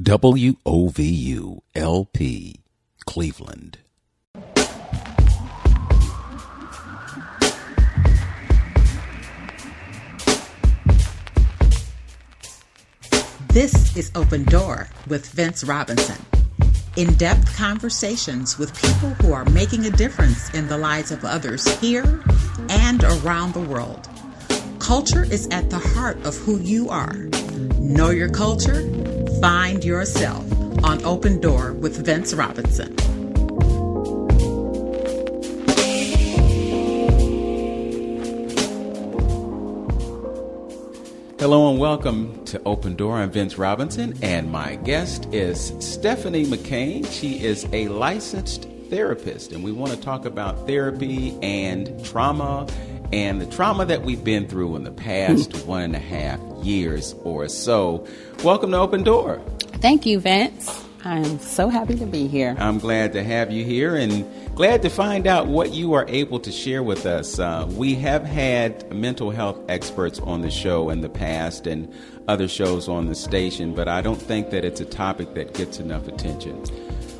WOVU LP, Cleveland. This is Open Door with Vince Robinson. In-depth conversations with people who are making a difference in the lives of others here and around the world. Culture is at the heart of who you are. Know your culture, find yourself on Open Door with Vince Robinson. Hello and welcome to Open Door. I'm Vince Robinson, and my guest is Stephanie McCain. She is a licensed therapist, and we want to talk about therapy and trauma and the trauma that we've been through in the past 1.5 years or so. Welcome to Open Door. Thank you, Vince. I'm so happy to be here. I'm glad to have you here and glad to find out what you are able to share with us. We have had mental health experts on the show in the past and other shows on the station, but I don't think that it's a topic that gets enough attention.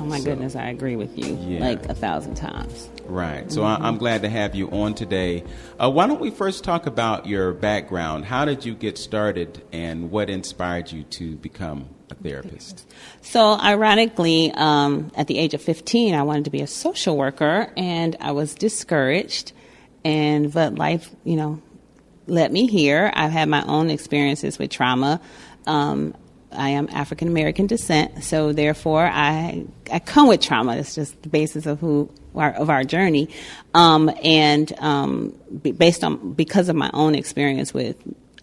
Oh, my goodness, I agree with you like 1,000 times. Right. So I'm glad to have you on today. Why don't we first talk about your background? How did you get started and what inspired you to become a therapist? So ironically, at the age of 15, I wanted to be a social worker, and I was discouraged. But life, led me here. I've had my own experiences with trauma. I am African American descent, so therefore I come with trauma. It's just the basis of our journey, because of my own experience with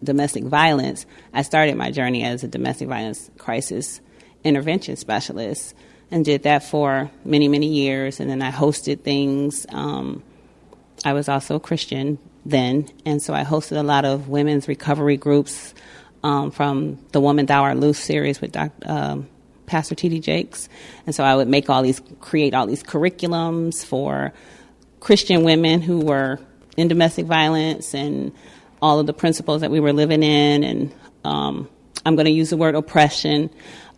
domestic violence, I started my journey as a domestic violence crisis intervention specialist and did that for many, many years. And then I hosted things. I was also a Christian then, and so I hosted a lot of women's recovery groups. From the Woman Thou Art Loose series with Pastor T.D. Jakes. And so I would create all these curriculums for Christian women who were in domestic violence and all of the principles that we were living in. And I'm going to use the word oppression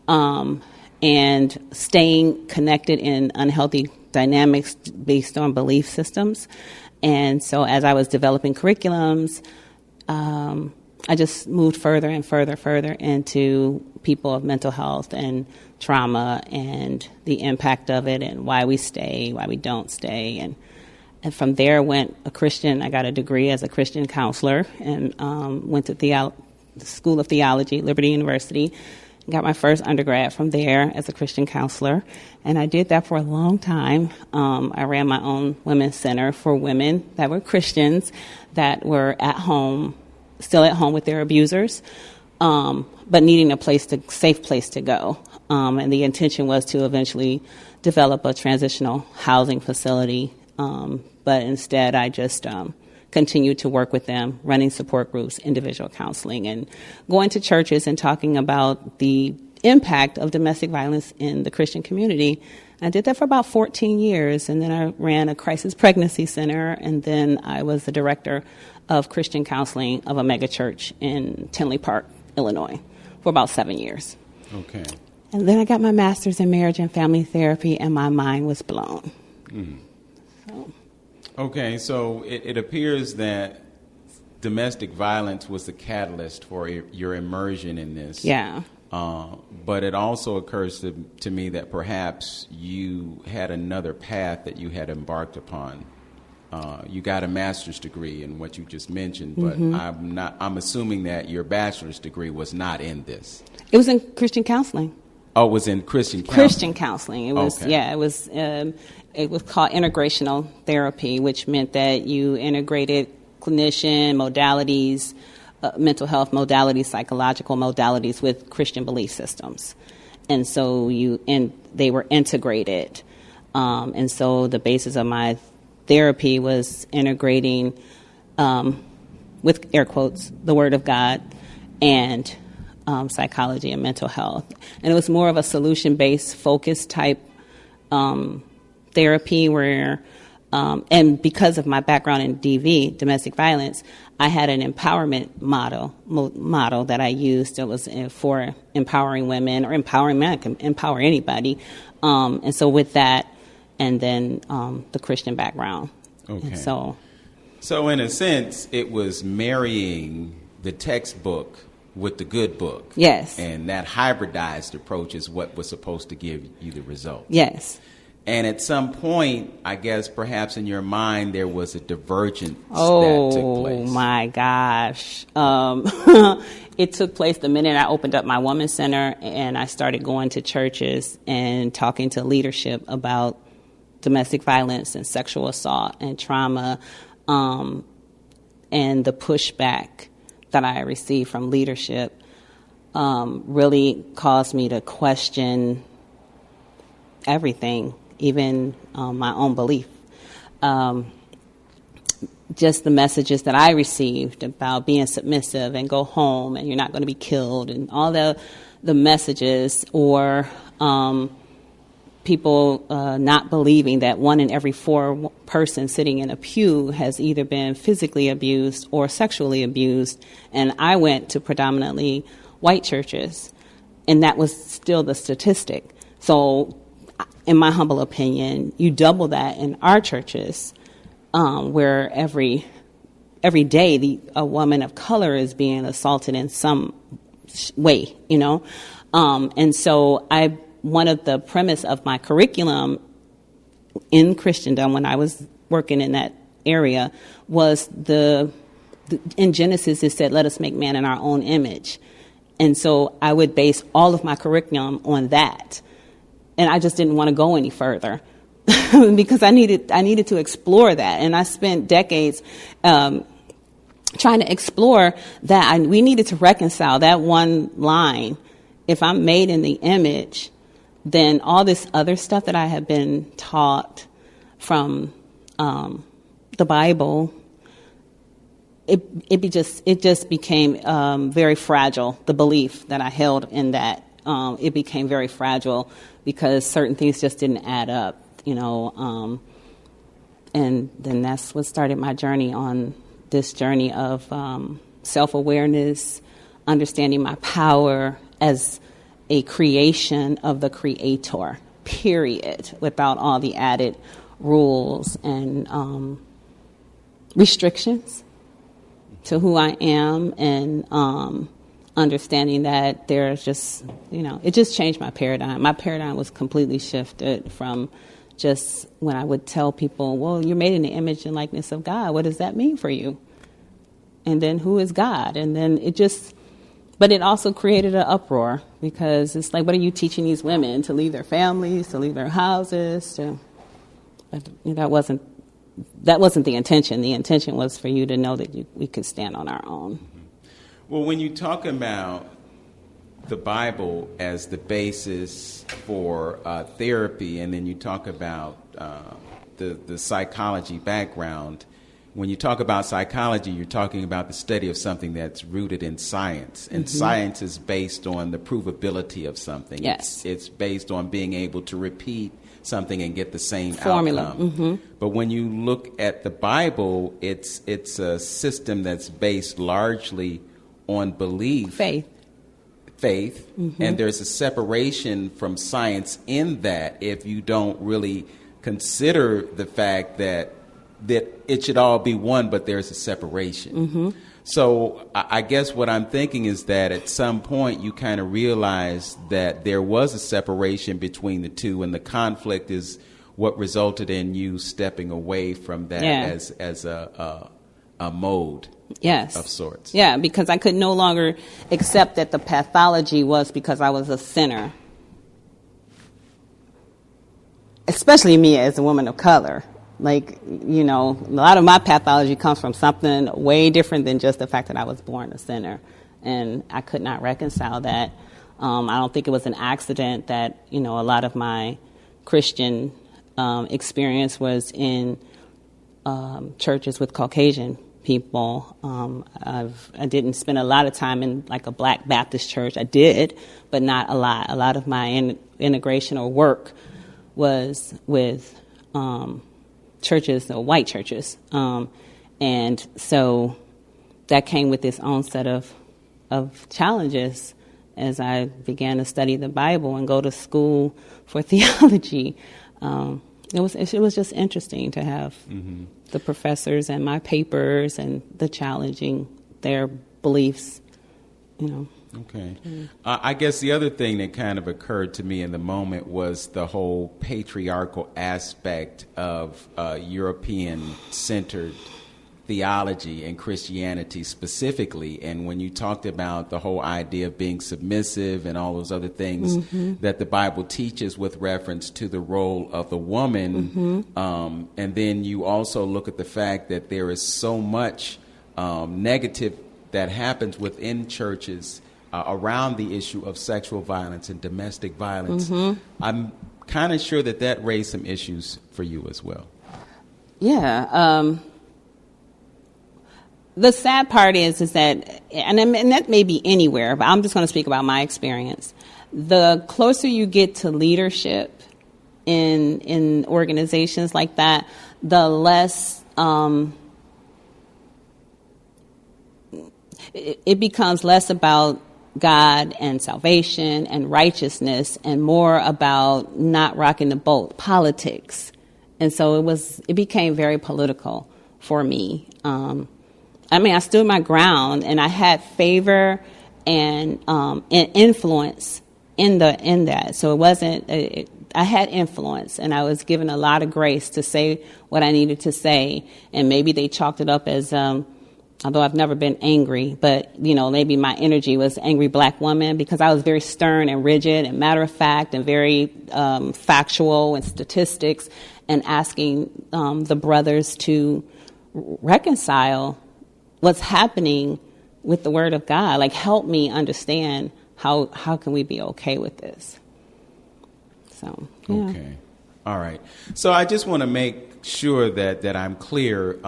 and staying connected in unhealthy dynamics based on belief systems. And so as I was developing curriculums, I just moved further and further into people of mental health and trauma and the impact of it and why we stay, why we don't stay. And from there I got a degree as a Christian counselor and went to the School of Theology, Liberty University, and got my first undergrad from there as a Christian counselor. And I did that for a long time. I ran my own women's center for women that were Christians that were still at home with their abusers, but needing a safe place to go. And the intention was to eventually develop a transitional housing facility. But instead, I just continued to work with them, running support groups, individual counseling, and going to churches and talking about the impact of domestic violence in the Christian community. I did that for about 14 years, and then I ran a crisis pregnancy center, and then I was the director of Christian counseling of a megachurch in Tinley Park, Illinois, for about 7 years. Okay. And then I got my master's in marriage and family therapy, and my mind was blown. Okay, so it appears that domestic violence was the catalyst for your immersion in this. Yeah. But it also occurs to me that perhaps you had another path that you had embarked upon. You got a master's degree in what you just mentioned, but I'm assuming that your bachelor's degree was not in this. It was in Christian counseling. Oh, it was in Christian counseling. Christian counseling. It was, it was called Integrational Therapy, which meant that you integrated clinician modalities, mental health modalities, psychological modalities with Christian belief systems. And so they were integrated. And so the basis of my therapy was integrating, with air quotes, the Word of God and psychology and mental health. And it was more of a solution-based, focus type therapy where And because of my background in DV, domestic violence, I had an empowerment model that I used. That was for empowering women or empowering men. I can empower anybody. And so with that, and then the Christian background. Okay. And so in a sense, it was marrying the textbook with the good book. Yes. And that hybridized approach is what was supposed to give you the result. Yes. And at some point, I guess perhaps in your mind, there was a divergence that took place. Oh, my gosh. It took place the minute I opened up my Women's Center and I started going to churches and talking to leadership about domestic violence and sexual assault and trauma, and the pushback that I received from leadership really caused me to question everything, even my own belief. Just the messages that I received about being submissive and go home and you're not going to be killed, and all the messages, or people not believing that 1 in every 4 person sitting in a pew has either been physically abused or sexually abused. And I went to predominantly white churches, and that was still the statistic. So in my humble opinion, you double that in our churches, where every day a woman of color is being assaulted in some way, and so one of the premise of my curriculum in Christendom when I was working in that area was in Genesis it said, "Let us make man in our own image," and so I would base all of my curriculum on that. And I just didn't want to go any further because I needed to explore that. And I spent decades trying to explore that. We needed to reconcile that one line. If I'm made in the image, then all this other stuff that I had been taught from the Bible, it just became very fragile. The belief that I held in that, it became very fragile because certain things just didn't add up, and then that's what started my journey on this journey of self-awareness, understanding my power as a creation of the Creator, period, without all the added rules and restrictions to who I am, and understanding that there's just, it just changed my paradigm. My paradigm was completely shifted from just when I would tell people, well, you're made in the image and likeness of God. What does that mean for you? And then who is God? And then but it also created an uproar because it's like, what are you teaching these women? To leave their families, to leave their houses? That wasn't the intention. The intention was for you to know that we could stand on our own. Well, when you talk about the Bible as the basis for therapy, and then you talk about the psychology background, when you talk about psychology, you're talking about the study of something that's rooted in science. And science is based on the provability of something. Yes. It's based on being able to repeat something and get the same formula. Outcome. But when you look at the Bible, it's a system that's based largely on belief. Faith. And there's a separation from science in that if you don't really consider the fact that it should all be one, but there's a separation. So I guess what I'm thinking is that at some point you kind of realize that there was a separation between the two, and the conflict is what resulted in you stepping away from that as a mode. Yes. Of sorts. Yeah, because I could no longer accept that the pathology was because I was a sinner. Especially me as a woman of color. Like, a lot of my pathology comes from something way different than just the fact that I was born a sinner. And I could not reconcile that. I don't think it was an accident that, a lot of my Christian experience was in churches with Caucasian people. I didn't spend a lot of time in like a Black Baptist church. I did, but not a lot. A lot of my integration or work was with churches, or white churches. And so that came with its own set of challenges as I began to study the Bible and go to school for theology. It was just interesting to have the professors and my papers and the challenging their beliefs, Okay. I guess the other thing that kind of occurred to me in the moment was the whole patriarchal aspect of European-centered theology and Christianity specifically. And when you talked about the whole idea of being submissive and all those other things that the Bible teaches with reference to the role of the woman, and then you also look at the fact that there is so much negative that happens within churches around the issue of sexual violence and domestic violence. I'm kind of sure that raised some issues for you as well. Yeah. The sad part is that, and that may be anywhere, but I'm just going to speak about my experience. The closer you get to leadership in organizations like that, the less it becomes less about God and salvation and righteousness and more about not rocking the boat, politics. And so it became very political for me. I stood my ground and I had favor and influence in that. So it wasn't, I had influence and I was given a lot of grace to say what I needed to say. And maybe they chalked it up as, although I've never been angry, but, maybe my energy was angry black woman because I was very stern and rigid and matter of fact and very factual and statistics and asking the brothers to reconcile what's happening with the Word of God. Like, help me understand how can we be okay with this? So, yeah. Okay. All right. So I just want to make sure that I'm clear.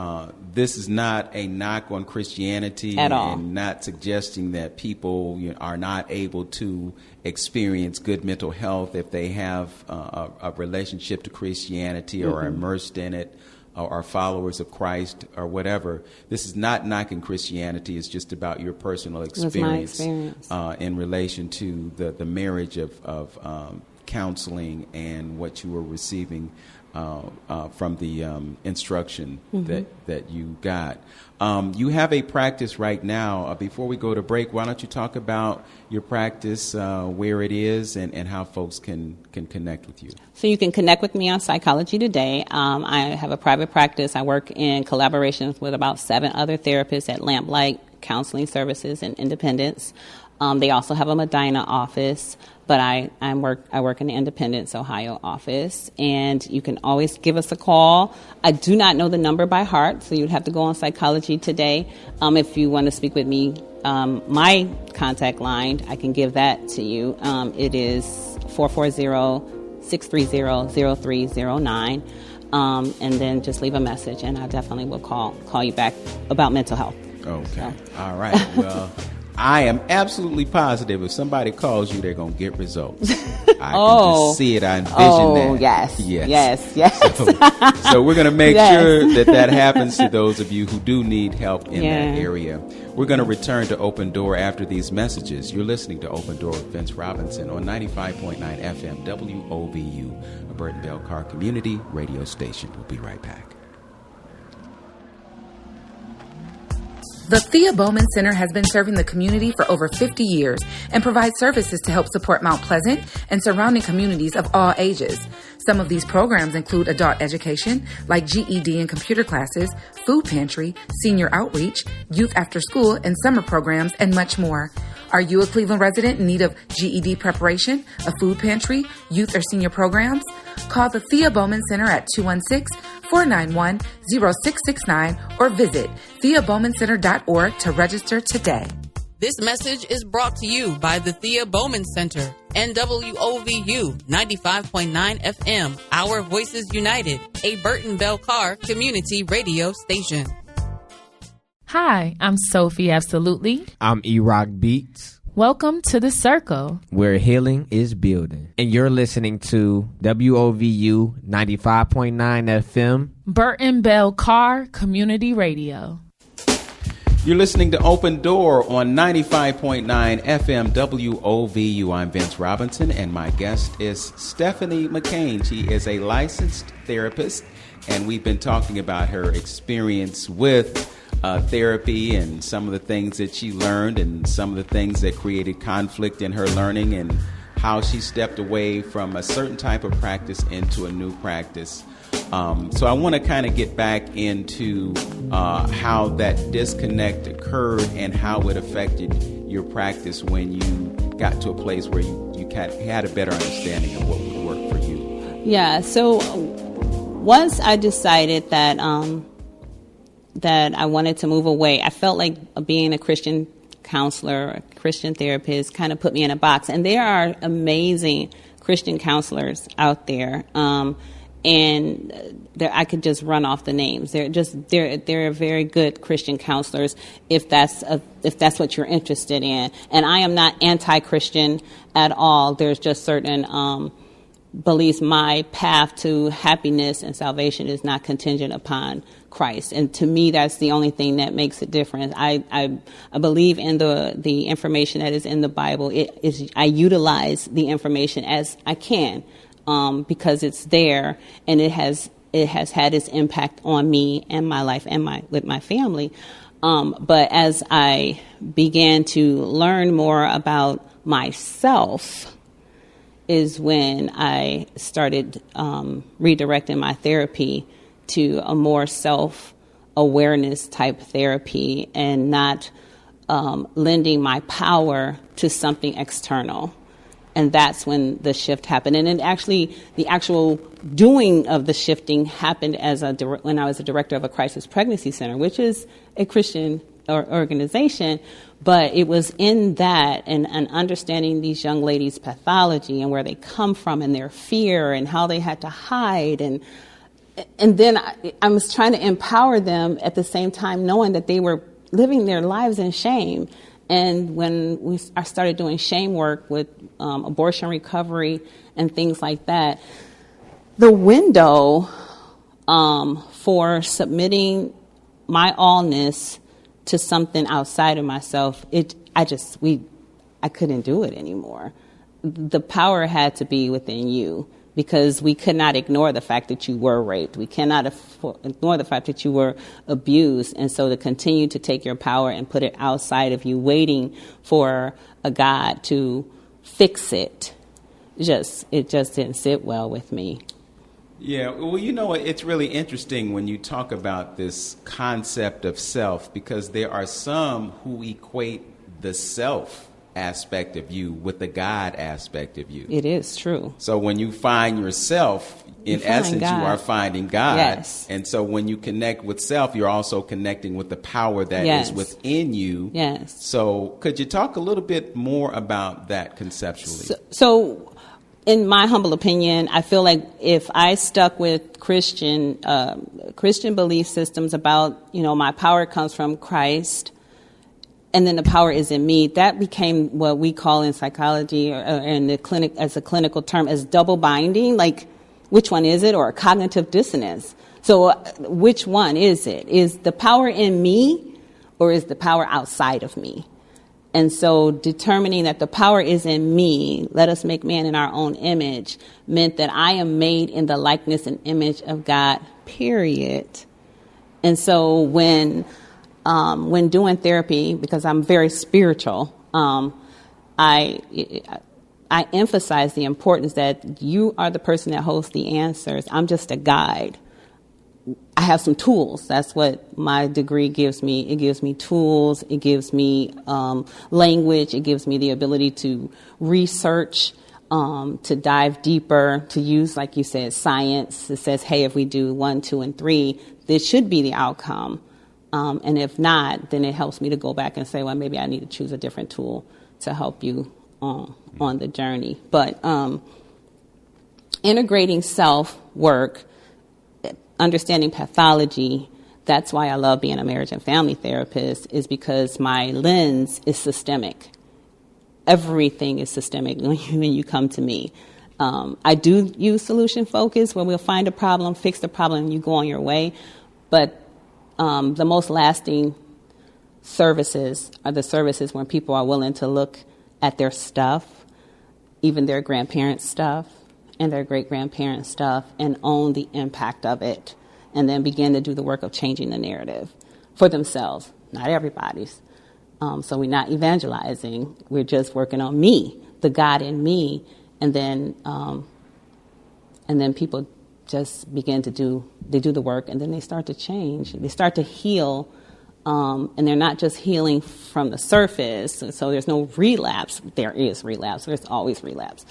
This is not a knock on Christianity at all, and not suggesting that people are not able to experience good mental health if they have a relationship to Christianity or are immersed in it or are followers of Christ or whatever. This is not knocking Christianity. It's just about your personal experience, in relation to the marriage of counseling and what you were receiving from the instruction that you got. You have a practice right now. Before we go to break, why don't you talk about your practice, where it is, and how folks can connect with you? So you can connect with me on Psychology Today. I have a private practice. I work in collaboration with about 7 other therapists at Lamplight Counseling Services in Independence. They also have a Medina office, but I work in the Independence, Ohio office, and you can always give us a call. I do not know the number by heart, so you'd have to go on Psychology Today. If you want to speak with me, my contact line, I can give that to you. It is 440-630-0309, and then just leave a message, and I definitely will call you back about mental health. Okay. So. All right. Well, I am absolutely positive if somebody calls you, they're going to get results. I can just see it. I envision that. Oh, yes. So we're going to make sure that happens to those of you who do need help in that area. We're going to return to Open Door after these messages. You're listening to Open Door with Vince Robinson on 95.9 FM WOVU, a Burton Bell Carr community radio station. We'll be right back. The Thea Bowman Center has been serving the community for over 50 years and provides services to help support Mount Pleasant and surrounding communities of all ages. Some of these programs include adult education, like GED and computer classes, food pantry, senior outreach, youth after school and summer programs, and much more. Are you a Cleveland resident in need of GED preparation, a food pantry, youth or senior programs? Call the Thea Bowman Center at 216-491-0669 or visit theabowmancenter.org to register today. This message is brought to you by the Thea Bowman Center and WOVU 95.9 FM, Our Voices United, a Burton Bell Carr community radio station. Hi, I'm Sophie Absolutely. I'm E-Rock Beats. Welcome to The Circle, where healing is building. And you're listening to WOVU 95.9 FM, Burton Bell Carr Community Radio. You're listening to Open Door on 95.9 FM WOVU. I'm Vince Robinson, and my guest is Stephanie McCain. She is a licensed therapist, and we've been talking about her experience with therapy and some of the things that she learned and some of the things that created conflict in her learning and how she stepped away from a certain type of practice into a new practice. So I want to kind of get back into how that disconnect occurred and how it affected your practice when you got to a place where you had a better understanding of what would work for you. Yeah, so once I decided that that I wanted to move away, I felt like being a Christian counselor, a Christian therapist kind of put me in a box. And there are amazing Christian counselors out there. And I could just run off the names. They're very good Christian counselors if that's what you're interested in. And I am not anti-Christian at all. There's just certain beliefs. My path to happiness and salvation is not contingent upon Christ, and to me, that's the only thing that makes it different. I believe in the information that is in the Bible. I utilize the information as I can. Because it's there and it has had its impact on me and my life and with my family. But as I began to learn more about myself is when I started redirecting my therapy to a more self-awareness type therapy and not lending my power to something external. And that's when the shift happened. And then actually, the actual doing of the shifting happened when I was a director of a crisis pregnancy center, which is a Christian organization. But it was in that and understanding these young ladies' pathology and where they come from and their fear and how they had to hide. And then I was trying to empower them at the same time, knowing that they were living their lives in shame. And when I started doing shame work with abortion recovery and things like that, the window for submitting my allness to something outside of myself, I couldn't do it anymore. The power had to be within you, because we could not ignore the fact that you were raped. We cannot ignore the fact that you were abused. And so to continue to take your power and put it outside of you, waiting for a God to fix it, it just didn't sit well with me. Yeah, well, you know, it's really interesting when you talk about this concept of self, because there are some who equate the self aspect of you with the God aspect of you. It is true. So when you find yourself, in essence, you are finding God. Yes. And so when you connect with self, you're also connecting with the power that is within you. Yes. So could you talk a little bit more about that conceptually? So in my humble opinion, I feel like if I stuck with Christian belief systems about, my power comes from Christ, and then the power is in me, that became what we call in psychology or in the clinic as a clinical term as double binding. Like, which one is it? Or a cognitive dissonance. So which one is it? Is the power in me or is the power outside of me? And so determining that the power is in me, let us make man in our own image, meant that I am made in the likeness and image of God, period. And so when doing therapy, because I'm very spiritual, I emphasize the importance that you are the person that holds the answers. I'm just a guide. I have some tools. That's what my degree gives me. It gives me tools. It gives me language. It gives me the ability to research, to dive deeper, to use, like you said, science. It says, hey, if we do 1, 2, and 3, this should be the outcome. And if not, then it helps me to go back and say, well, maybe I need to choose a different tool to help you on the journey. But integrating self-work, understanding pathology, that's why I love being a marriage and family therapist, is because my lens is systemic. everything is systemic when you come to me. I do use solution focus where we'll find a problem, fix the problem, and you go on your way. But the most lasting services are the services when people are willing to look at their stuff, even their grandparents' stuff and their great-grandparents' stuff, and own the impact of it, and then begin to do the work of changing the narrative for themselves, not everybody's. So we're not evangelizing. We're just working on me, the God in me, and then people just begin to do the work, and then they start to change. They start to heal, and they're not just healing from the surface. So there's no relapse. There is relapse. There's always relapse.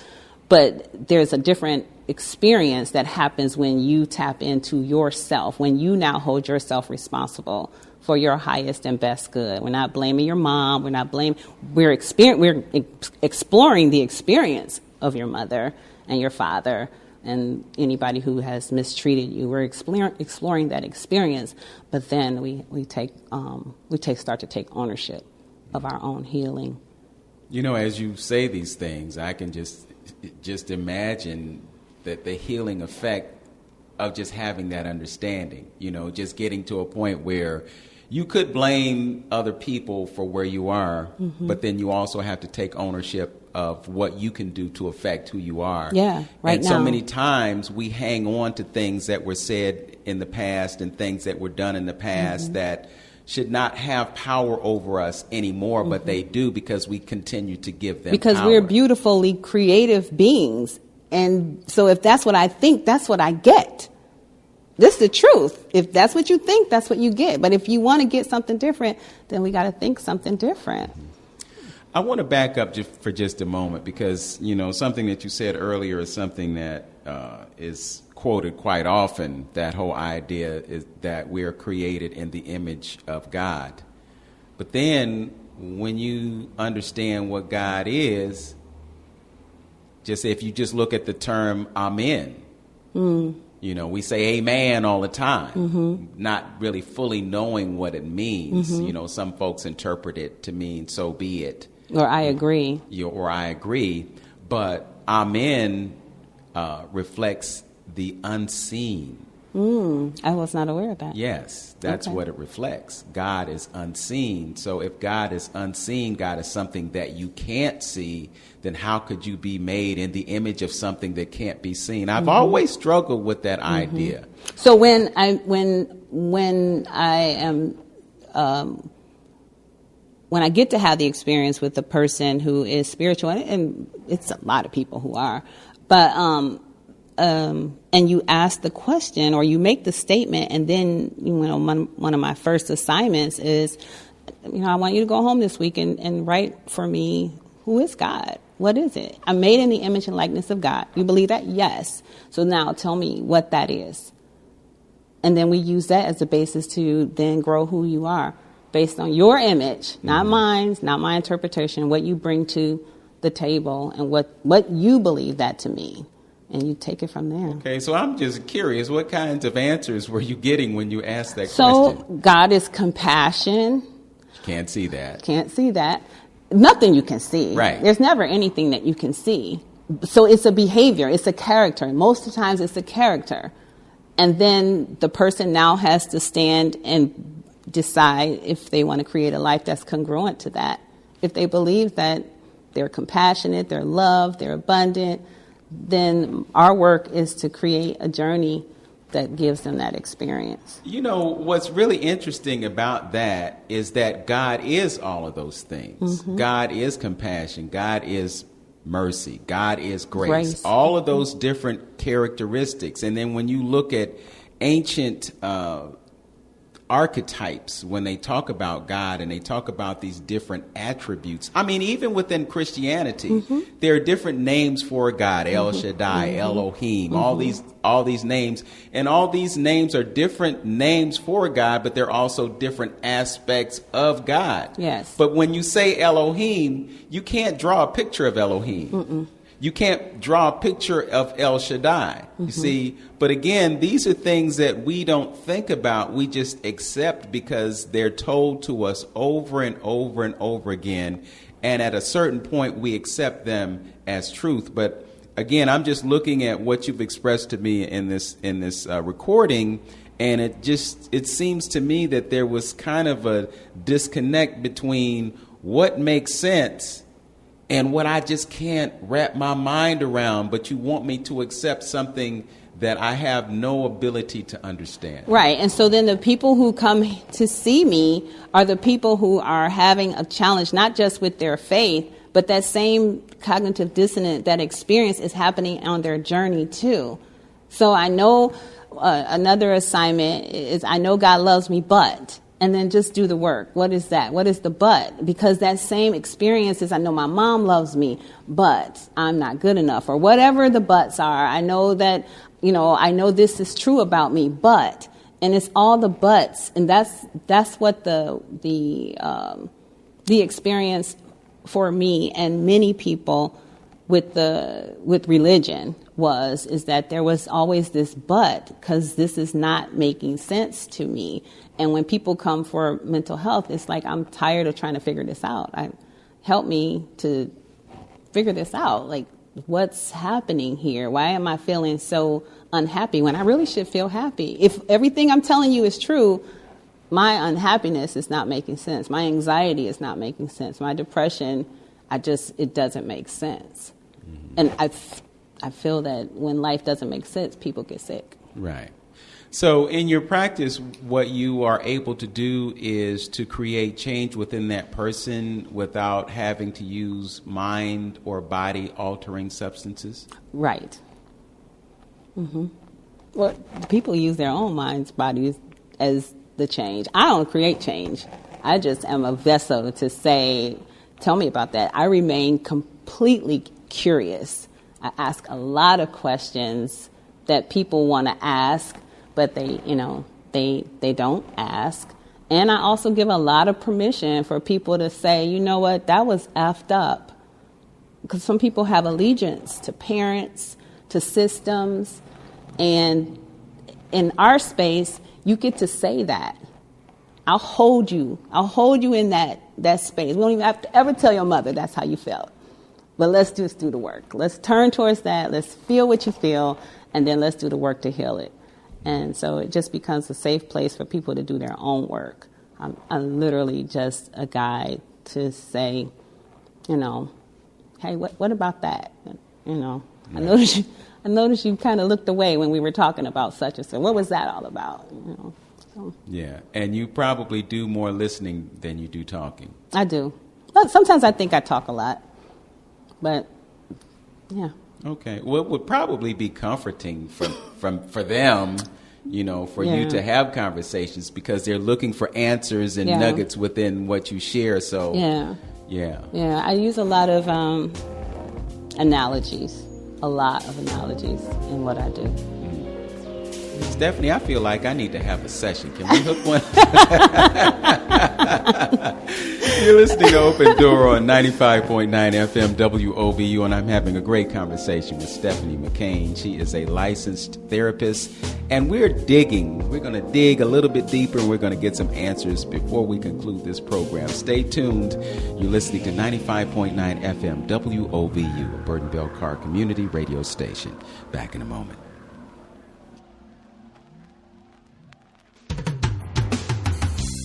But there's a different experience that happens when you tap into yourself, when you now hold yourself responsible for your highest and best good. We're not blaming your mom. We're exploring the experience of your mother and your father and anybody who has mistreated you. We're exploring that experience, but then we start to take ownership of our own healing. You know, as you say these things, I can just imagine that the healing effect of just having that understanding, you know, just getting to a point where you could blame other people for where you are, but then you also have to take ownership of what you can do to affect who you are. Yeah, right. And now. so many times we hang on to things that were said in the past and things that were done in the past that should not have power over us anymore, but they do because we continue to give them because power. We're beautifully creative beings. And so if that's what I think, that's what I get. This is the truth. If that's what you think, that's what you get. But if you want to get something different, then we got to think something different. I want to back up for just a moment because, you know, something that you said earlier is something that is quoted quite often, that whole idea is that we are created in the image of God. But then when you understand what God is, just if you just look at the term amen, you know, we say amen all the time, not really fully knowing what it means. You know, some folks interpret it to mean so be it. Or I agree. Or I agree. But amen reflects the unseen. I was not aware of that. Yes, that's what it reflects. God is unseen. So if God is unseen, God is something that you can't see, then how could you be made in the image of something that can't be seen? I've always struggled with that idea. So when I get to have the experience with a person who is spiritual, and it's a lot of people who are, but and you ask the question or you make the statement, and then, you know, one of my first assignments is, you know, I want you to go home this week and write for me, who is God? What is it? I'm made in the image and likeness of God. You believe that? Yes. So now tell me what that is. And then we use that as a basis to then grow who you are based on your image, not mine, not my interpretation, what you bring to the table and what you believe that to mean. And you take it from there. Okay, so I'm just curious, what kinds of answers were you getting when you asked that question? So God is compassion. Can't see that. Can't see that. Nothing you can see. Right. There's never anything that you can see. So it's a behavior. It's a character. Most of the times it's a character. And then the person now has to stand and decide if they want to create a life that's congruent to that. If they believe that they're compassionate, they're loved, they're abundant, then our work is to create a journey that gives them that experience. You know, what's really interesting about that is that God is all of those things. God is compassion. God is mercy. God is grace. All of those different characteristics. And then when you look at ancient archetypes, when they talk about God and they talk about these different attributes, I mean, even within Christianity, there are different names for God, El Shaddai, Elohim, all these names. And all these names are different names for God, but they're also different aspects of God. Yes. But when you say Elohim, you can't draw a picture of Elohim. You can't draw a picture of El Shaddai, you see. But again, these are things that we don't think about. We just accept because they're told to us over and over and over again. and at a certain point we accept them as truth. But again, I'm just looking at what you've expressed to me in this recording, and it seems to me that there was kind of a disconnect between what makes sense and what I just can't wrap my mind around, but you want me to accept something that I have no ability to understand. Right. And so then the people who come to see me are the people who are having a challenge, not just with their faith, but that same cognitive dissonance, that experience is happening on their journey too. So I know another assignment is, I know God loves me, but, and then just do the work. What is that? What is the but? Because that same experience is, I know my mom loves me, but I'm not good enough, or whatever the buts are. I know that, I know this is true about me, but, and it's all the buts. And that's what the experience for me and many people with religion is that there was always this but, because this is not making sense to me. And when people come for mental health, it's like, I'm tired of trying to figure this out. Help me to figure this out. Like, what's happening here? Why am I feeling so unhappy when I really should feel happy? If everything I'm telling you is true, my unhappiness is not making sense. My anxiety is not making sense. My depression, it doesn't make sense. Mm-hmm. And I feel that when life doesn't make sense, people get sick. Right. So in your practice, what you are able to do is to create change within that person without having to use mind or body altering substances? Right. Mm-hmm. Well, people use their own minds, bodies as the change. I don't create change. I just am a vessel to say, tell me about that. I remain completely curious. I ask a lot of questions that people want to ask, but they don't ask. And I also give a lot of permission for people to say, you know what, that was effed up. Because some people have allegiance to parents, to systems, and in our space, you get to say that. I'll hold you in that space. We don't even have to ever tell your mother that's how you felt. But let's just do the work. Let's turn towards that. Let's feel what you feel, and then let's do the work to heal it. And so it just becomes a safe place for people to do their own work. I'm literally just a guide to say, hey, what about that? Right. I noticed you kind of looked away when we were talking about such and such. What was that all about? So. Yeah, and you probably do more listening than you do talking. I do. Sometimes I think I talk a lot, but yeah. Okay. Well, it would probably be comforting for them, for you to have conversations, because they're looking for answers and nuggets within what you share. So yeah. I use a lot of analogies in what I do. Stephanie, I feel like I need to have a session. Can we hook one? You're listening to Open Door on 95.9 FM WOBU, and I'm having a great conversation with Stephanie McCain. She is a licensed therapist, and we're digging. We're going to dig a little bit deeper, and we're going to get some answers before we conclude this program. Stay tuned. You're listening to 95.9 FM WOBU, a Burton Bell Carr community radio station. Back in a moment.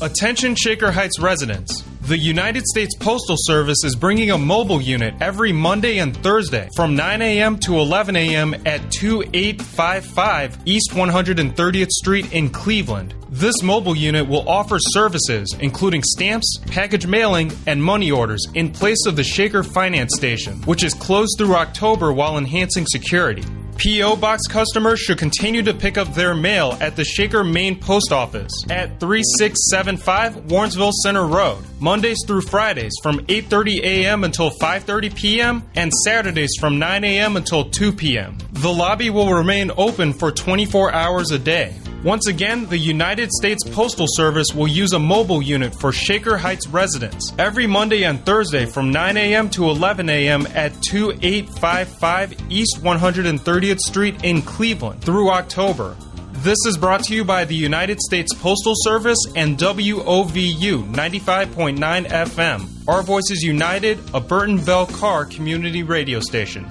Attention Shaker Heights residents. The United States Postal Service is bringing a mobile unit every Monday and Thursday from 9 a.m. to 11 a.m. at 2855 East 130th Street in Cleveland. This mobile unit will offer services including stamps, package mailing, and money orders in place of the Shaker Finance Station, which is closed through October while enhancing security. P.O. Box customers should continue to pick up their mail at the Shaker Main Post Office at 3675 Warrensville Center Road, Mondays through Fridays from 8:30 a.m. until 5:30 p.m. and Saturdays from 9 a.m. until 2 p.m. The lobby will remain open for 24 hours a day. Once again, the United States Postal Service will use a mobile unit for Shaker Heights residents every Monday and Thursday from 9 a.m. to 11 a.m. at 2855 East 130th Street in Cleveland through October. This is brought to you by the United States Postal Service and WOVU 95.9 FM. Our Voices United, a Burton Bell Carr community radio station.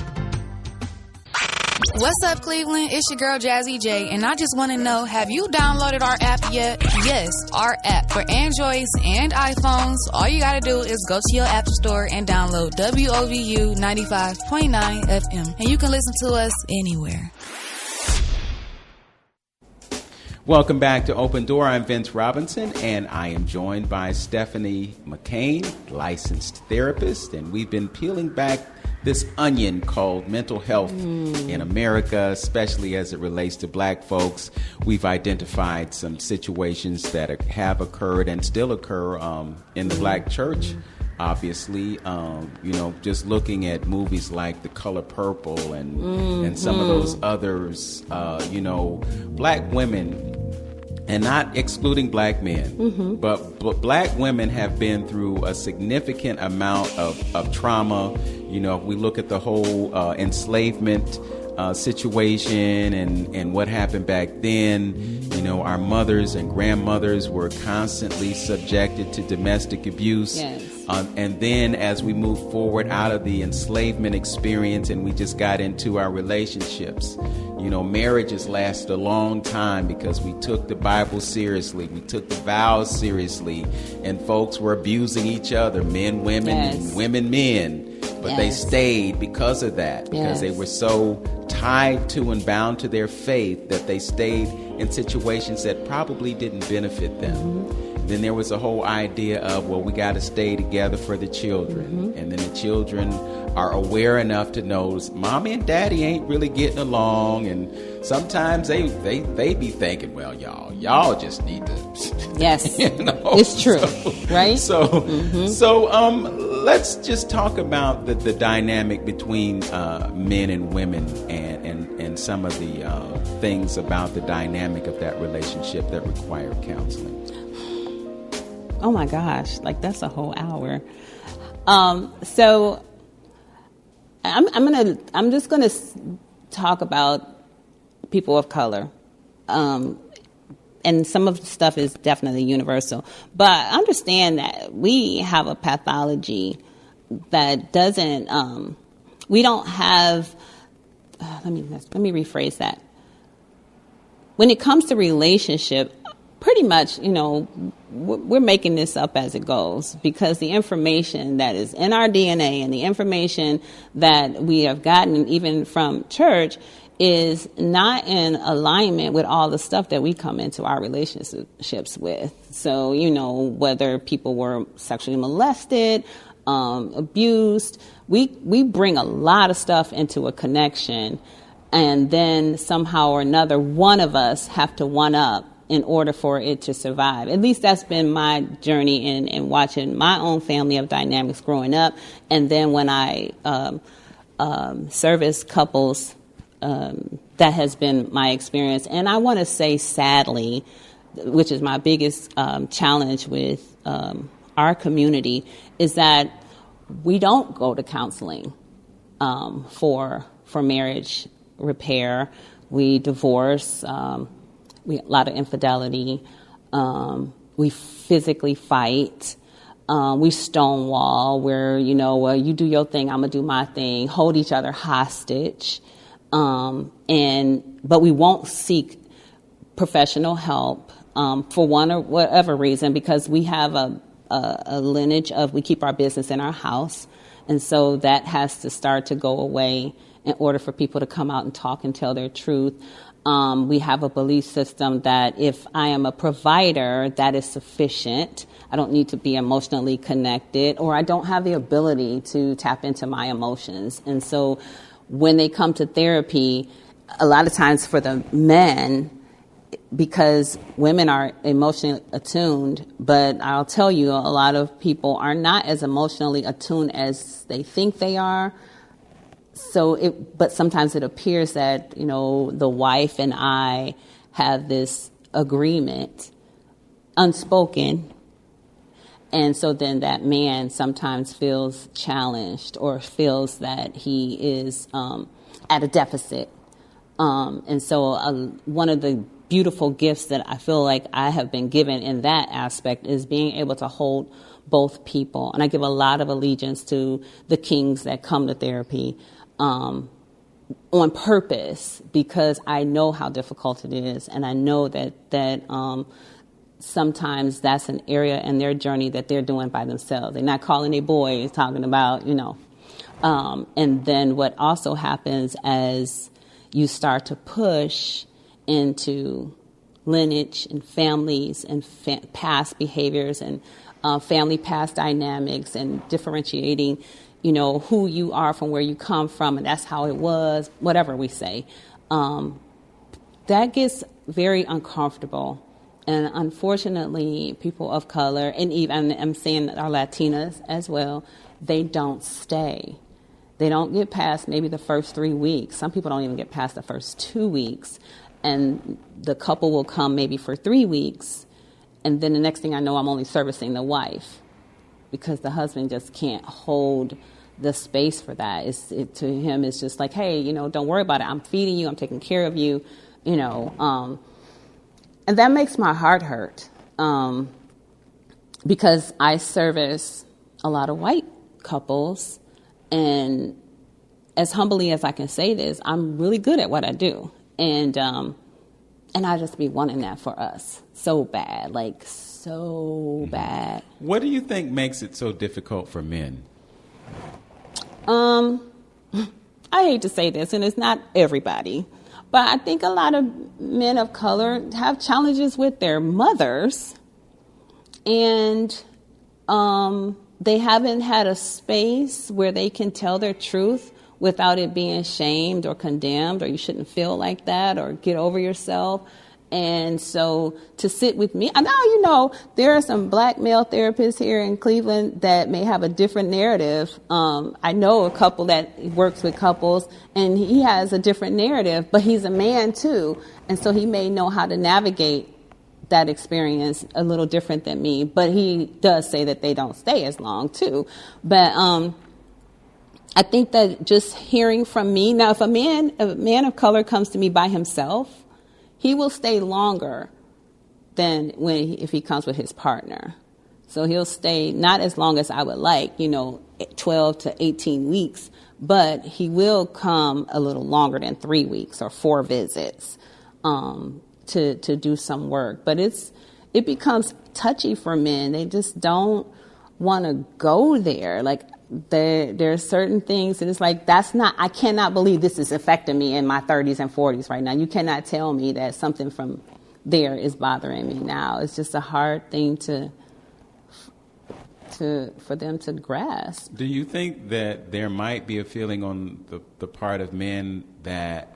What's up, Cleveland? It's your girl, Jazzy J, and I just want to know, have you downloaded our app yet? Yes, our app for Androids and iPhones. All you got to do is go to your app store and download WOVU 95.9 FM, and you can listen to us anywhere. Welcome back to Open Door. I'm Vince Robinson, and I am joined by Stephanie McCain, licensed therapist, and we've been peeling back this onion called mental health in America, especially as it relates to black folks. We've identified some situations that have occurred and still occur in the black church. Obviously, just looking at movies like The Color Purple and some of those others, black women, and not excluding black men, but black women have been through a significant amount of trauma. We look at the whole enslavement situation and what happened back then. Our mothers and grandmothers were constantly subjected to domestic abuse. Yes. And then as we move forward out of the enslavement experience and we just got into our relationships, marriages lasted a long time because we took the Bible seriously. We took the vows seriously. And folks were abusing each other, men, women, and women, men. But they stayed because of that, because they were so tied to and bound to their faith that they stayed in situations that probably didn't benefit them. Then there was a whole idea of, we got to stay together for the children. And then the children are aware enough to know mommy and daddy ain't really getting along. And sometimes they be thinking, well, y'all just need to. Yes, it's true, right? So let's just talk about the dynamic between men and women and some of the things about the dynamic of that relationship that require counseling. Oh my gosh, that's a whole hour. So I'm just gonna talk about people of color. And some of the stuff is definitely universal. But understand that we have a pathology that doesn't, we don't have, let me rephrase that. When it comes to relationship, pretty much, we're making this up as it goes, because the information that is in our DNA and the information that we have gotten even from church is not in alignment with all the stuff that we come into our relationships with. So, whether people were sexually molested, abused, we bring a lot of stuff into a connection, and then somehow or another, one of us have to one up in order for it to survive. At least that's been my journey in watching my own family of dynamics growing up. And then when I service couples, that has been my experience. And I want to say, sadly, which is my biggest challenge with our community, is that we don't go to counseling for marriage repair. We divorce. We a lot of infidelity. We physically fight. We stonewall, where you do your thing, I'm gonna do my thing. Hold each other hostage. But we won't seek professional help for one or whatever reason, because we have a lineage of, we keep our business in our house, and so that has to start to go away in order for people to come out and talk and tell their truth. We have a belief system that if I am a provider, that is sufficient. I don't need to be emotionally connected, or I don't have the ability to tap into my emotions. And so when they come to therapy, a lot of times for the men, because women are emotionally attuned, but I'll tell you, a lot of people are not as emotionally attuned as they think they are. But sometimes it appears that, the wife and I have this agreement, unspoken. And so then that man sometimes feels challenged or feels that he is at a deficit. And so one of the beautiful gifts that I feel like I have been given in that aspect is being able to hold both people. And I give a lot of allegiance to the kings that come to therapy on purpose, because I know how difficult it is. And I know that sometimes that's an area in their journey that they're doing by themselves. They're not calling their boys, talking about, and then what also happens as you start to push into lineage and families and past behaviors and family past dynamics and differentiating, who you are from where you come from, and that's how it was, whatever we say, that gets very uncomfortable. And unfortunately, people of color, and even I'm saying our Latinas as well, they don't stay. They don't get past maybe the first 3 weeks. Some people don't even get past the first 2 weeks. And the couple will come maybe for 3 weeks. And then the next thing I know, I'm only servicing the wife because the husband just can't hold the space for that. To him, it's just like, hey, don't worry about it. I'm feeding you. I'm taking care of you, And that makes my heart hurt because I service a lot of white couples. And as humbly as I can say this, I'm really good at what I do. And I just be wanting that for us so bad, like so bad. What do you think makes it so difficult for men? I hate to say this, and it's not everybody, but I think a lot of men of color have challenges with their mothers, and they haven't had a space where they can tell their truth without it being shamed or condemned, or you shouldn't feel like that, or get over yourself. And so to sit with me, and now, there are some black male therapists here in Cleveland that may have a different narrative. I know a couple that works with couples, and he has a different narrative, but he's a man too. And so he may know how to navigate that experience a little different than me, but he does say that they don't stay as long too. But I think that just hearing from me, now if a man of color comes to me by himself, he will stay longer than if he comes with his partner. So he'll stay not as long as I would like, 12 to 18 weeks, but he will come a little longer than 3 weeks or 4 visits to do some work. But it becomes touchy for men. They just don't want to go there. Like there are certain things that it's like, I cannot believe this is affecting me in my 30s and 40s right now. You cannot tell me that something from there is bothering me now. It's just a hard thing for them to grasp. Do you think that there might be a feeling on the part of men that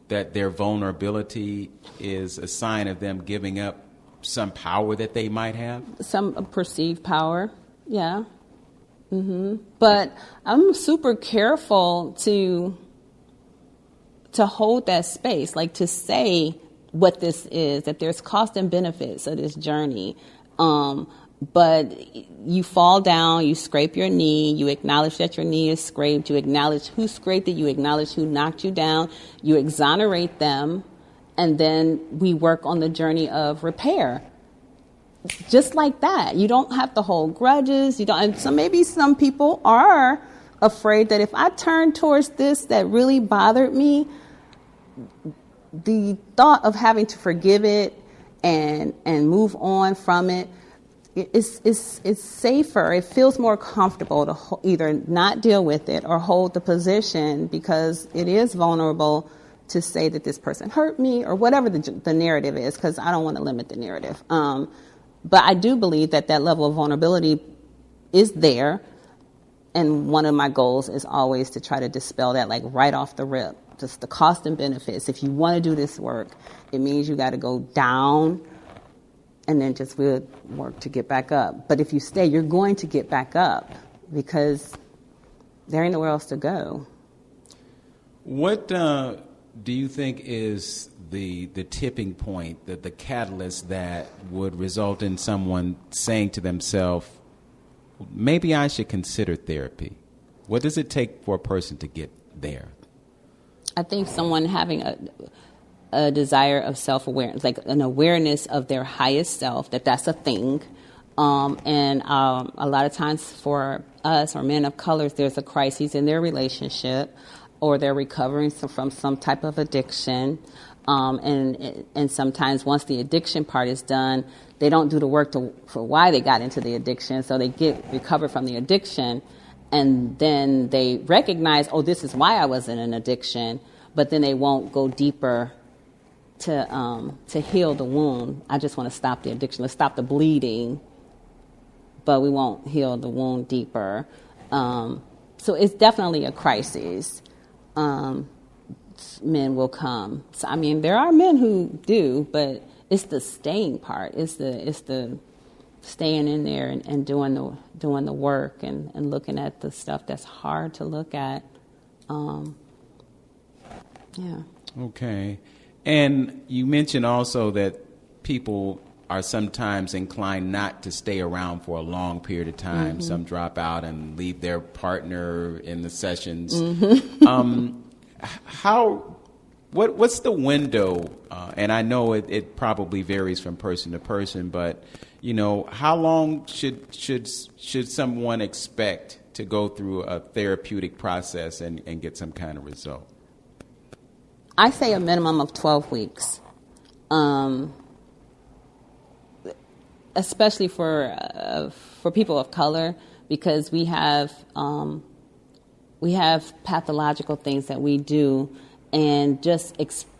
that their vulnerability is a sign of them giving up some power that they might have? Some perceived power, yeah. Mm-hmm. But I'm super careful to hold that space, like to say what this is, that there's cost and benefits of this journey. But you fall down, you scrape your knee, you acknowledge that your knee is scraped, you acknowledge who scraped it, you acknowledge who knocked you down, you exonerate them, and then we work on the journey of repair. Just like that. You don't have to hold grudges. And so maybe some people are afraid that if I turn towards this that really bothered me, the thought of having to forgive it and move on from it, it's safer. It feels more comfortable to either not deal with it or hold the position, because it is vulnerable to say that this person hurt me or whatever the narrative is, because I don't want to limit the narrative. But I do believe that level of vulnerability is there. And one of my goals is always to try to dispel that, like right off the rip, just the cost and benefits. If you want to do this work, it means you got to go down and then just we'll work to get back up. But if you stay, you're going to get back up because there ain't nowhere else to go. What do you think is the tipping point, the catalyst that would result in someone saying to themselves, maybe I should consider therapy? What does it take for a person to get there? I think someone having a desire of self-awareness, like an awareness of their highest self, that's a thing. And a lot of times for us or men of color, there's a crisis in their relationship, or they're recovering from some type of addiction. And sometimes once the addiction part is done, they don't do the work for why they got into the addiction. So they recover from the addiction, and then they recognize, oh, this is why I was in an addiction. But then they won't go deeper to heal the wound. I just want to stop the addiction. Let's stop the bleeding, but we won't heal the wound deeper. So it's definitely a crisis. Men will come. So, I mean, there are men who do, but it's the staying part. It's the staying in there and doing the work and looking at the stuff that's hard to look at. Yeah. Okay. And you mentioned also that people are sometimes inclined not to stay around for a long period of time. Mm-hmm. Some drop out and leave their partner in the sessions. Mm-hmm. What's the window? And I know it probably varies from person to person, but how long should someone expect to go through a therapeutic process and get some kind of result? I say a minimum of 12 weeks, especially for people of color, because we have pathological things that we do, and just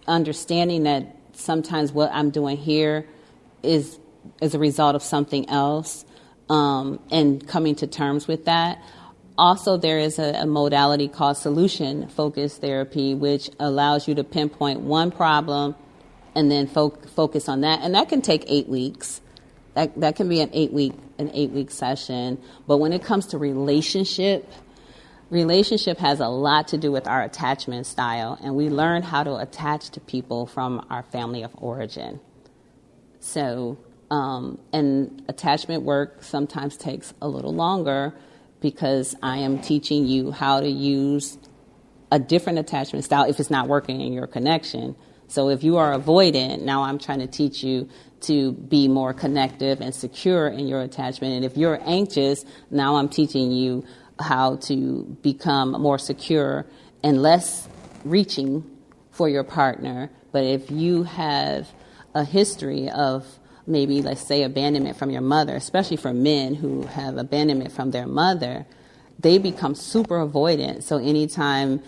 understanding that sometimes what I'm doing here is a result of something else, and coming to terms with that. Also, there is a modality called solution-focused therapy, which allows you to pinpoint one problem and then focus on that. And that can take 8 weeks. That can be an 8-week session. But when it comes to relationship has a lot to do with our attachment style. And we learn how to attach to people from our family of origin. So, and attachment work sometimes takes a little longer, because I am teaching you how to use a different attachment style if it's not working in your connection. So if you are avoidant, now I'm trying to teach you to be more connective and secure in your attachment. And if you're anxious, now I'm teaching you how to become more secure and less reaching for your partner. But if you have a history of maybe, let's say, abandonment from your mother, especially for men who have abandonment from their mother, they become super avoidant. So anytime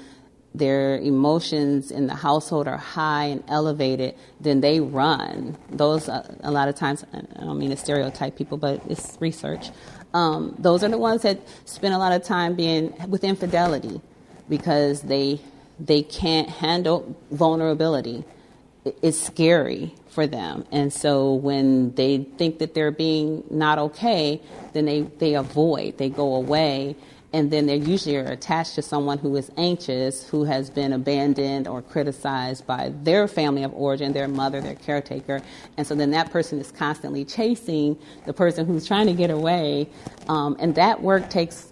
their emotions in the household are high and elevated, then they run. Those, a lot of times, I don't mean to stereotype people, but it's research. Those are the ones that spend a lot of time being with infidelity, because they can't handle vulnerability. It's scary for them. And so when they think that they're being not okay, then they avoid, they go away. And then they usually are attached to someone who is anxious, who has been abandoned or criticized by their family of origin, their mother, their caretaker. And so then that person is constantly chasing the person who's trying to get away. And that work takes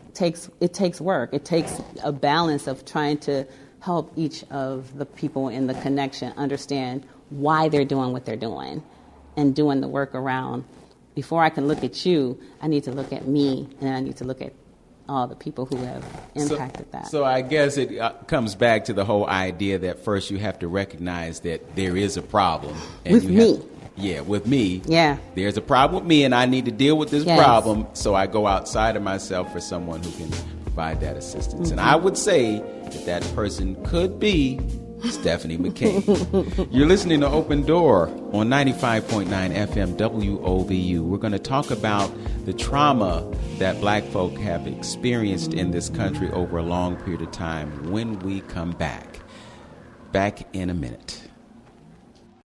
work. It takes a balance of trying to help each of the people in the connection understand why they're doing what they're doing, and doing the work around, before I can look at you, I need to look at me, and I need to look at all the people who have impacted that. So I guess it comes back to the whole idea that first you have to recognize that there is a problem. And with me. With me. Yeah. There's a problem with me, and I need to deal with this problem, so I go outside of myself for someone who can provide that assistance. Mm-hmm. And I would say that person could be Stephanie McCain. You're listening to Open Door on 95.9 FM WOVU. We're going to talk about the trauma that black folk have experienced in this country over a long period of time when we come back. Back in a minute.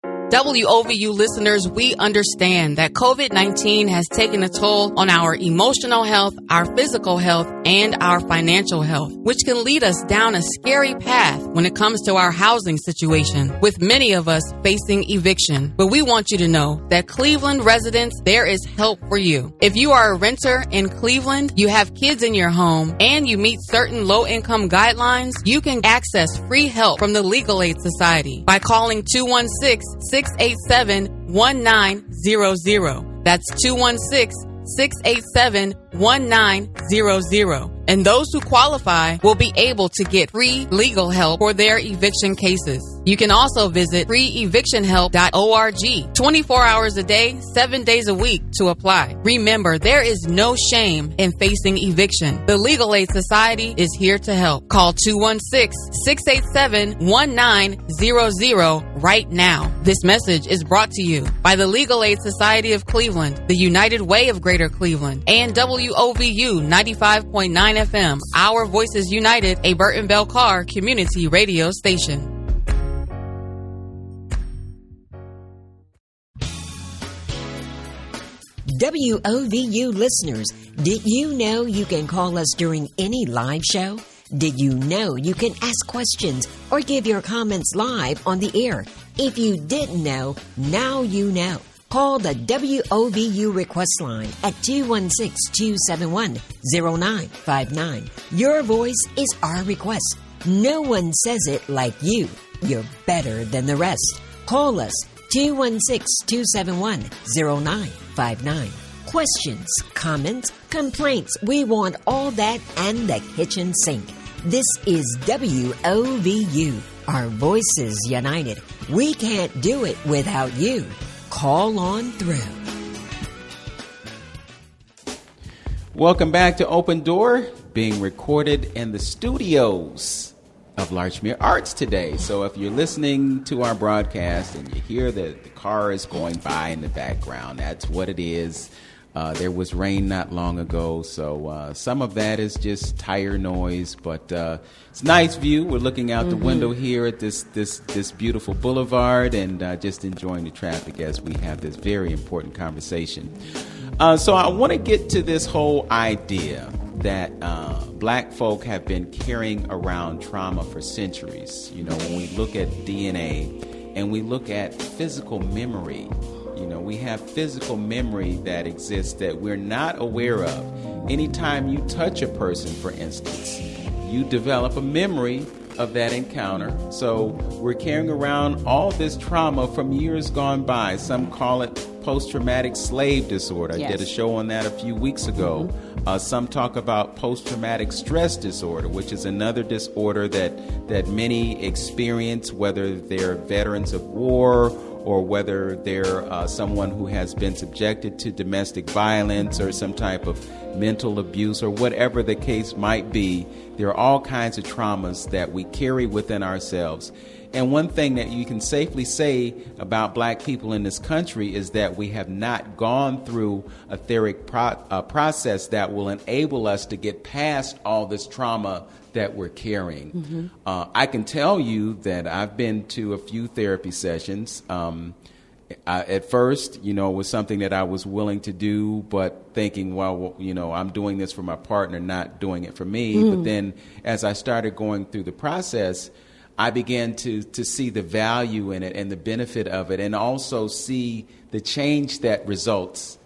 WOVU listeners, we understand that COVID-19 has taken a toll on our emotional health, our physical health, and our financial health, which can lead us down a scary path when it comes to our housing situation, with many of us facing eviction. But we want you to know that Cleveland residents, there is help for you. If you are a renter in Cleveland, you have kids in your home, and you meet certain low-income guidelines, you can access free help from the Legal Aid Society by calling 216-687-1900. That's 216-687-1900. And those who qualify will be able to get free legal help for their eviction cases. You can also visit freeevictionhelp.org 24 hours a day, 7 days a week to apply. Remember, there is no shame in facing eviction. The Legal Aid Society is here to help. Call 216-687-1900 right now. This message is brought to you by the Legal Aid Society of Cleveland, the United Way of Greater Cleveland, and WOVU 95.9 FM, Our Voices United, a Burton Bell Carr community radio station. WOVU listeners, did you know you can call us during any live show? Did you know you can ask questions or give your comments live on the air? If you didn't know, now you know. Call the WOVU request line at 216-271-0959. Your voice is our request. No one says it like you. You're better than the rest. Call us 216-271-0959. Questions, comments, complaints. We want all that and the kitchen sink. This is WOVU. Our voices united. We can't do it without you. Call on through. Welcome back to Open Door, being recorded in the studios of Larchmere Arts today. So if you're listening to our broadcast and you hear that the car is going by in the background, that's what it is. There was rain not long ago, so some of that is just tire noise, but it's a nice view. We're looking out the window here at this beautiful boulevard and just enjoying the traffic as we have this very important conversation. So I want to get to this whole idea that black folk have been carrying around trauma for centuries. You know, when we look at DNA and we look at physical memory, you know, we have physical memory that exists that we're not aware of. Anytime you touch a person, for instance, you develop a memory of that encounter. So we're carrying around all this trauma from years gone by. Some call it post-traumatic slave disorder. Yes. I did a show on that a few weeks ago. Some talk about post-traumatic stress disorder, which is another disorder that many experience, whether they're veterans of war or whether they're someone who has been subjected to domestic violence or some type of mental abuse or whatever the case might be. There are all kinds of traumas that we carry within ourselves. And one thing that you can safely say about black people in this country is that we have not gone through a etheric process that will enable us to get past all this trauma that we're carrying. I can tell you that I've been to a few therapy sessions. At first, you know, it was something that I was willing to do, but thinking, well, you know, I'm doing this for my partner, not doing it for me. But then as I started going through the process, I began to see the value in it and the benefit of it, and also see the change that results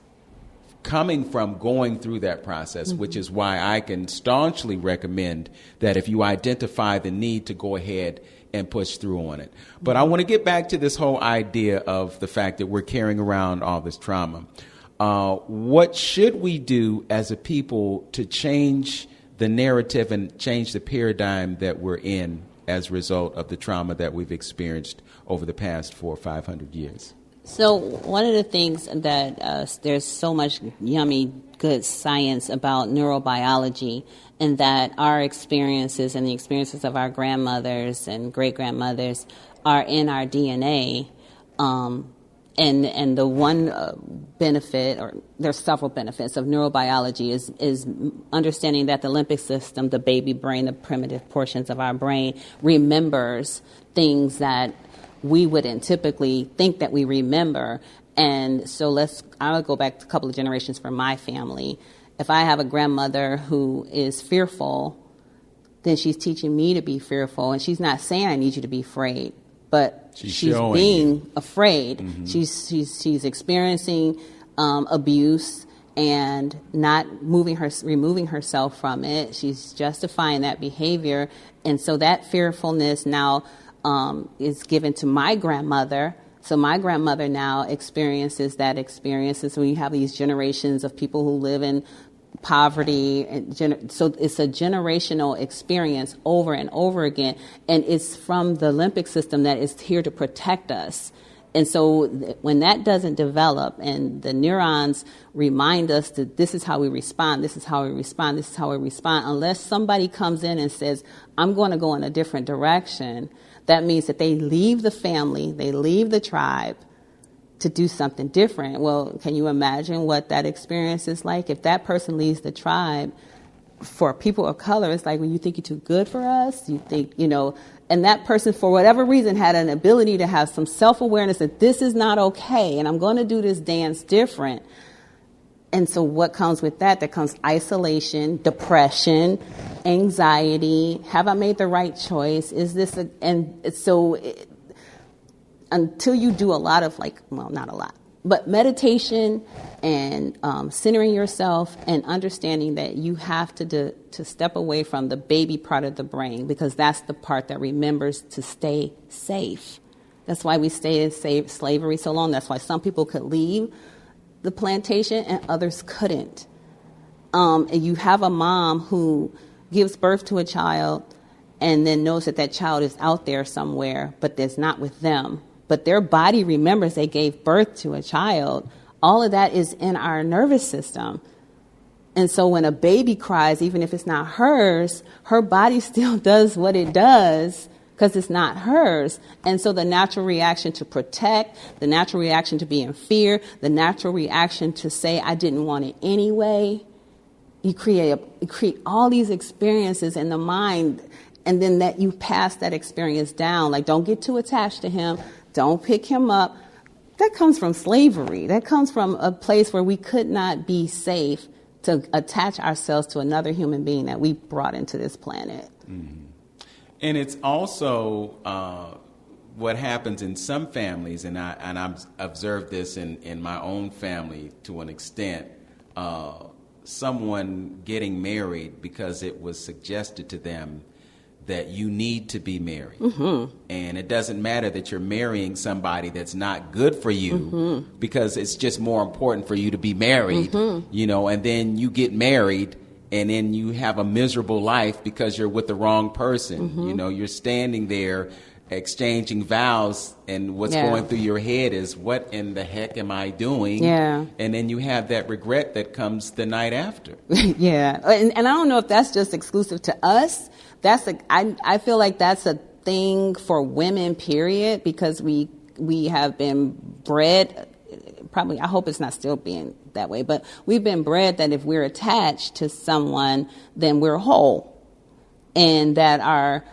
coming from going through that process, which is why I can staunchly recommend that if you identify the need, to go ahead and push through on it. But I want to get back to this whole idea of the fact that we're carrying around all this trauma. What should we do as a people to change the narrative and change the paradigm that we're in as a result of the trauma that we've experienced over the past 400 or 500 years? So one of the things that there's so much yummy, good science about neurobiology, and that our experiences and the experiences of our grandmothers and great-grandmothers are in our DNA. And the one benefit, or there's several benefits of neurobiology, is understanding that the limbic system, the baby brain, the primitive portions of our brain, remembers things that we wouldn't typically think that we remember. And so I'll go back a couple of generations for my family. if I have a grandmother who is fearful, then she's teaching me to be fearful. And she's not saying I need you to be afraid, but she's being afraid. Mm-hmm. She's experiencing abuse and not removing herself from it. She's justifying that behavior. And so that fearfulness now is given to my grandmother. So my grandmother now experiences that experience. And so you have these generations of people who live in poverty. And so it's a generational experience over and over again. And it's from the limbic system that is here to protect us. And so when that doesn't develop and the neurons remind us that this is how we respond, this is how we respond, this is how we respond, unless somebody comes in and says, I'm going to go in a different direction, that means that they leave the family, they leave the tribe to do something different. Well, can you imagine what that experience is like? If that person leaves the tribe, for people of color, it's like, well, you think you're too good for us? You think, and that person, for whatever reason, had an ability to have some self-awareness that this is not okay, and I'm going to do this dance different. And so what comes with that? There comes isolation, depression, anxiety. Have I made the right choice? Is this until you do a lot of not a lot, but meditation and centering yourself and understanding that you have to step away from the baby part of the brain, because that's the part that remembers to stay safe. That's why we stay in slavery so long. That's why some people could leave the plantation and others couldn't. And you have a mom who gives birth to a child and then knows that child is out there somewhere, but there's not with them. But their body remembers they gave birth to a child. All of that is in our nervous system. And so when a baby cries, even if it's not hers, her body still does what it does because it's not hers. And so the natural reaction to protect, the natural reaction to be in fear, the natural reaction to say, I didn't want it anyway, you create all these experiences in the mind, and then that you pass that experience down. Like, don't get too attached to him. Don't pick him up. That comes from slavery. That comes from a place where we could not be safe to attach ourselves to another human being that we brought into this planet. Mm-hmm. And it's also what happens in some families, and I've observed this in my own family to an extent, someone getting married because it was suggested to them that you need to be married. Mm-hmm. And it doesn't matter that you're marrying somebody that's not good for you, mm-hmm. because it's just more important for you to be married, mm-hmm. And then you get married and then you have a miserable life because you're with the wrong person. Mm-hmm. You're standing there exchanging vows, and what's going through your head is, what in the heck am I doing? Yeah. And then you have that regret that comes the night after. Yeah. And I don't know if that's just exclusive to us. I feel like that's a thing for women, period, because we have been bred, probably, I hope it's not still being that way, but we've been bred that if we're attached to someone, then we're whole, and that our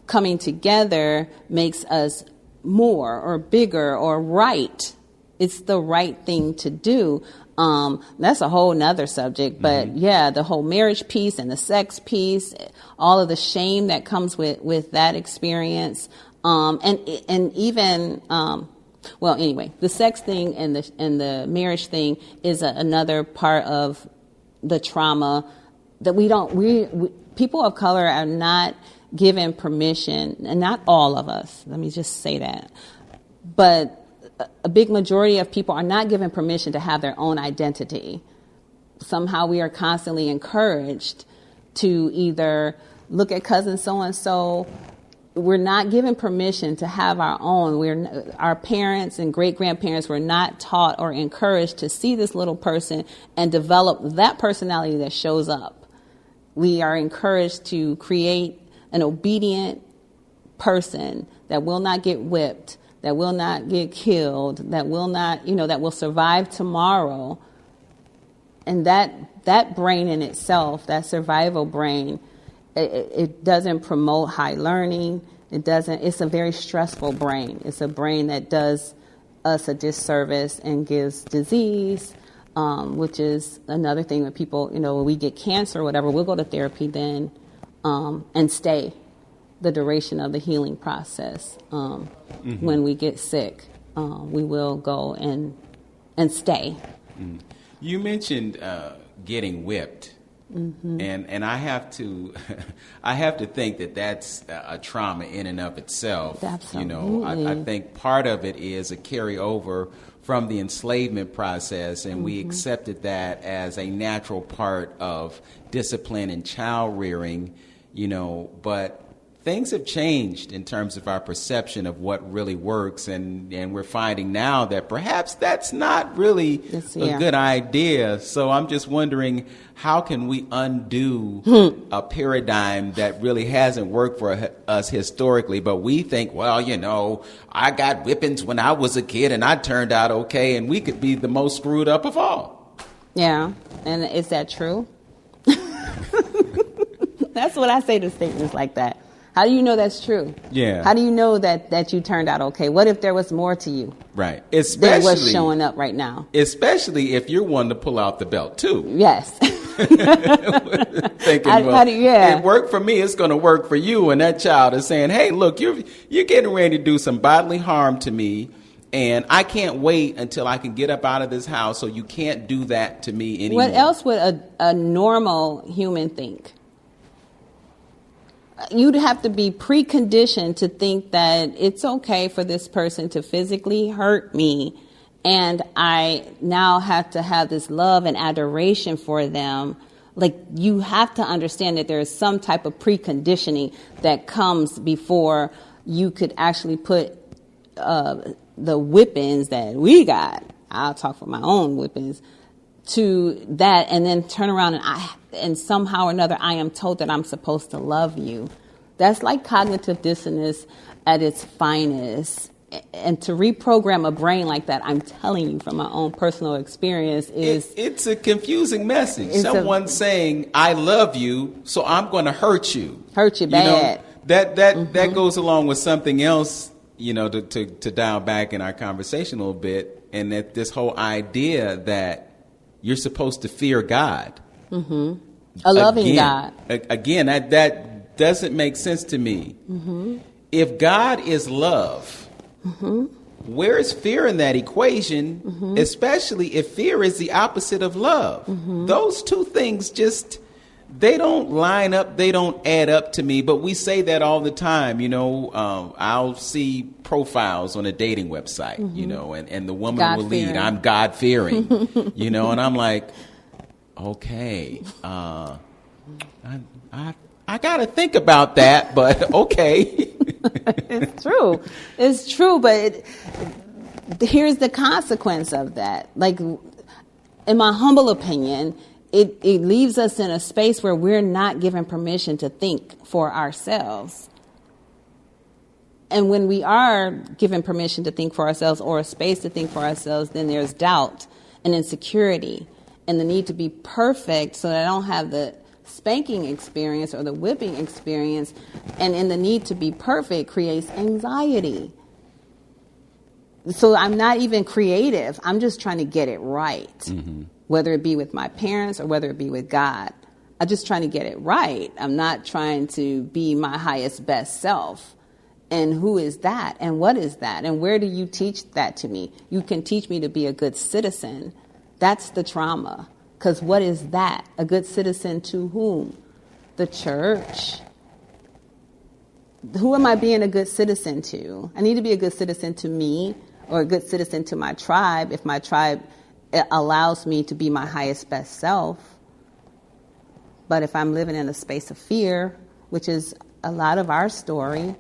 coming together makes us more or bigger or right. It's the right thing to do. That's a whole nother subject, but yeah, the whole marriage piece and the sex piece, all of the shame that comes with that experience, and even anyway, the sex thing and the marriage thing is another part of the trauma that we people of color are not given permission, and not all of us. Let me just say that, but a big majority of people are not given permission to have their own identity. Somehow we are constantly encouraged to either look at cousin so-and-so. We're not given permission to have our own. Our parents and great-grandparents were not taught or encouraged to see this little person and develop that personality that shows up. We are encouraged to create an obedient person that will not get whipped, that will not get killed, that will not, that will survive tomorrow. And that brain in itself, that survival brain, it doesn't promote high learning. It's a very stressful brain. It's a brain that does us a disservice and gives disease, which is another thing when people, when we get cancer or whatever, we'll go to therapy then and stay the duration of the healing process. When we get sick, we will go and stay. You mentioned getting whipped. And I have to think that that's a trauma in and of itself. Absolutely. I think part of it is a carryover from the enslavement process, and we accepted that as a natural part of discipline and child rearing, but things have changed in terms of our perception of what really works, and we're finding now that perhaps that's not really a good idea. So I'm just wondering, how can we undo a paradigm that really hasn't worked for us historically, but we think, well, I got whippings when I was a kid and I turned out okay, and we could be the most screwed up of all. Yeah, and is that true? That's what I say to statements like that. How do you know that's true? Yeah. How do you know that you turned out okay? What if there was more to you? Right. Than what's showing up right now. Especially if you're one to pull out the belt too. Yes. Thinking, it worked for me, it's going to work for you. And that child is saying, hey, look, you're getting ready to do some bodily harm to me, and I can't wait until I can get up out of this house, so you can't do that to me anymore. What else would a normal human think? You'd have to be preconditioned to think that it's okay for this person to physically hurt me, and I now have to have this love and adoration for them. Like, you have to understand that there is some type of preconditioning that comes before you could actually put the whippings that we got, I'll talk for my own whippings, to that, and then turn around and somehow or another I am told that I'm supposed to love you. That's like cognitive dissonance at its finest. And to reprogram a brain like that, I'm telling you from my own personal experience, it's a confusing message. Someone's saying, I love you, so I'm going to hurt you. Hurt you bad. That goes along with something else, to dial back in our conversation a little bit, and that this whole idea that you're supposed to fear God. A loving God. Again, that doesn't make sense to me. If God is love, where is fear in that equation, especially if fear is the opposite of love? Those two things they don't line up, they don't add up to me, but we say that all the time. I'll see profiles on a dating website, and the woman God will lead, fearing. I'm God-fearing, and I'm like, okay, I got to think about that, but okay. It's true, but here's the consequence of that. Like, in my humble opinion, it leaves us in a space where we're not given permission to think for ourselves. And when we are given permission to think for ourselves, or a space to think for ourselves, then there's doubt and insecurity and the need to be perfect so that I don't have the spanking experience or the whipping experience. And in the need to be perfect creates anxiety. So I'm not even creative. I'm just trying to get it right. Whether it be with my parents or whether it be with God. I'm just trying to get it right. I'm not trying to be my highest, best self. And who is that? And what is that? And where do you teach that to me? You can teach me to be a good citizen. That's the trauma. Because what is that? A good citizen to whom? The church. Who am I being a good citizen to? I need to be a good citizen to me, or a good citizen to my tribe, if my tribe allows me to be my highest, best self. But if I'm living in a space of fear, which is a lot of our story.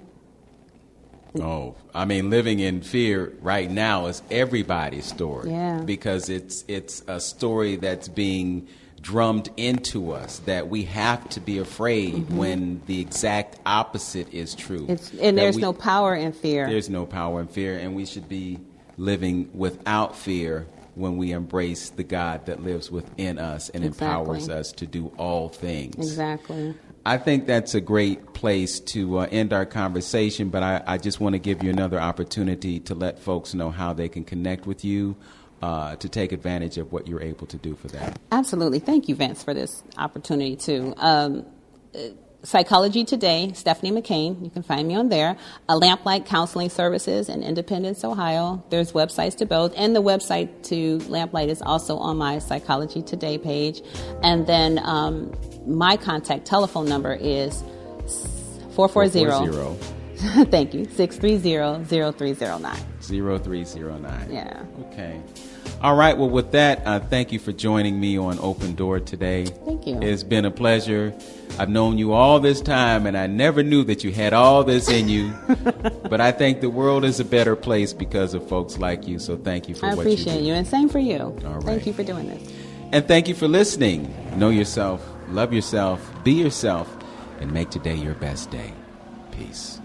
Living in fear right now is everybody's story. Yeah. Because it's a story that's being drummed into us, that we have to be afraid when the exact opposite is true. There's no power in fear. There's no power in fear, and we should be living without fear when we embrace the God that lives within us and empowers us to do all things. Exactly. I think that's a great place to end our conversation, but I just want to give you another opportunity to let folks know how they can connect with you to take advantage of what you're able to do for that. Absolutely. Thank you, Vince, for this opportunity, too. Psychology Today, Stephanie McCain. You can find me on there. Lamplight Counseling Services in Independence, Ohio. There's websites to both. And the website to Lamplight is also on my Psychology Today page. And then my contact telephone number is 440. Thank you. 630-0309. 0309. Yeah. Okay. All right. Well, with that, thank you for joining me on Open Door today. Thank you. It's been a pleasure. I've known you all this time, and I never knew that you had all this in you. But I think the world is a better place because of folks like you. So thank you for what you do. I appreciate you, and same for you. All right. Thank you for doing this. And thank you for listening. Know yourself, love yourself, be yourself, and make today your best day. Peace.